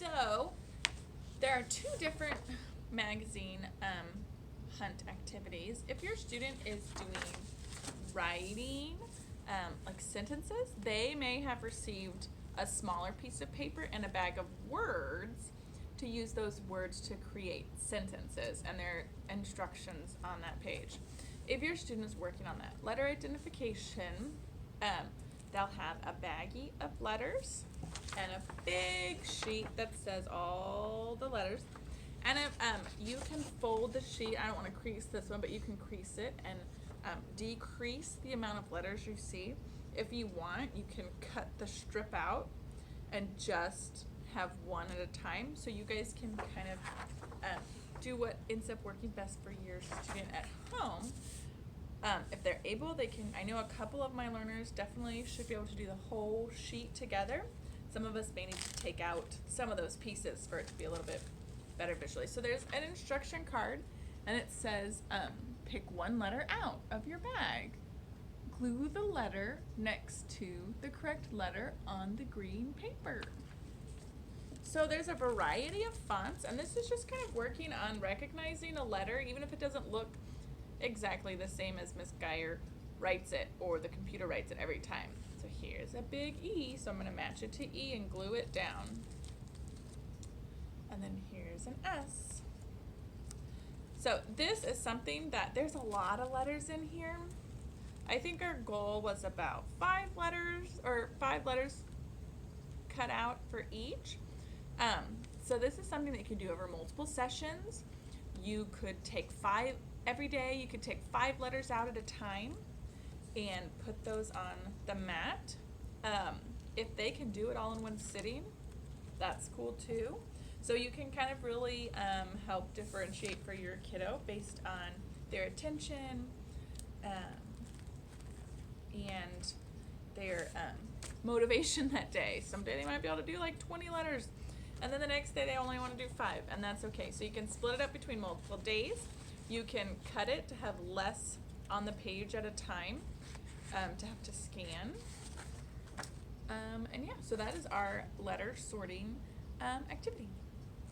So there are two different magazine hunt activities. If your student is doing writing, like sentences, they may have received a smaller piece of paper and a bag of words to use those words to create sentences, and their instructions on that page. If your student is working on that letter identification, they'll have a baggie of letters and a big sheet that says all the letters. And you can fold the sheet. I don't want to crease this one, but you can crease it and decrease the amount of letters you see. If you want, you can cut the strip out and just have one at a time, so you guys can kind of do what ends up working best for your student at home. If they're able, they can. I know a couple of my learners definitely should be able to do the whole sheet together. Some of us may need to take out some of those pieces for it to be a little bit better visually. So there's an instruction card, and it says, pick one letter out of your bag. Glue the letter next to the correct letter on the green paper. So there's a variety of fonts, and this is just kind of working on recognizing a letter, even if it doesn't look exactly the same as Miss Geyer writes it or the computer writes it every time. So here's a big E, so I'm going to match it to E and glue it down. And then here's an S. So this is something that there's a lot of letters in here. I think our goal was about 5 letters cut out for each. So this is something that you can do over multiple sessions. You could take 5 every day. You could take 5 letters out at a time and put those on the mat. If they can do it all in one sitting, that's cool too. So you can kind of really help differentiate for your kiddo based on their attention and their motivation that day. Someday they might be able to do like 20 letters, and then the next day they only want to do 5, and that's okay. So you can split it up between multiple days. You can cut it to have less on the page at a time to have to scan. And yeah, so that is our letter sorting activity.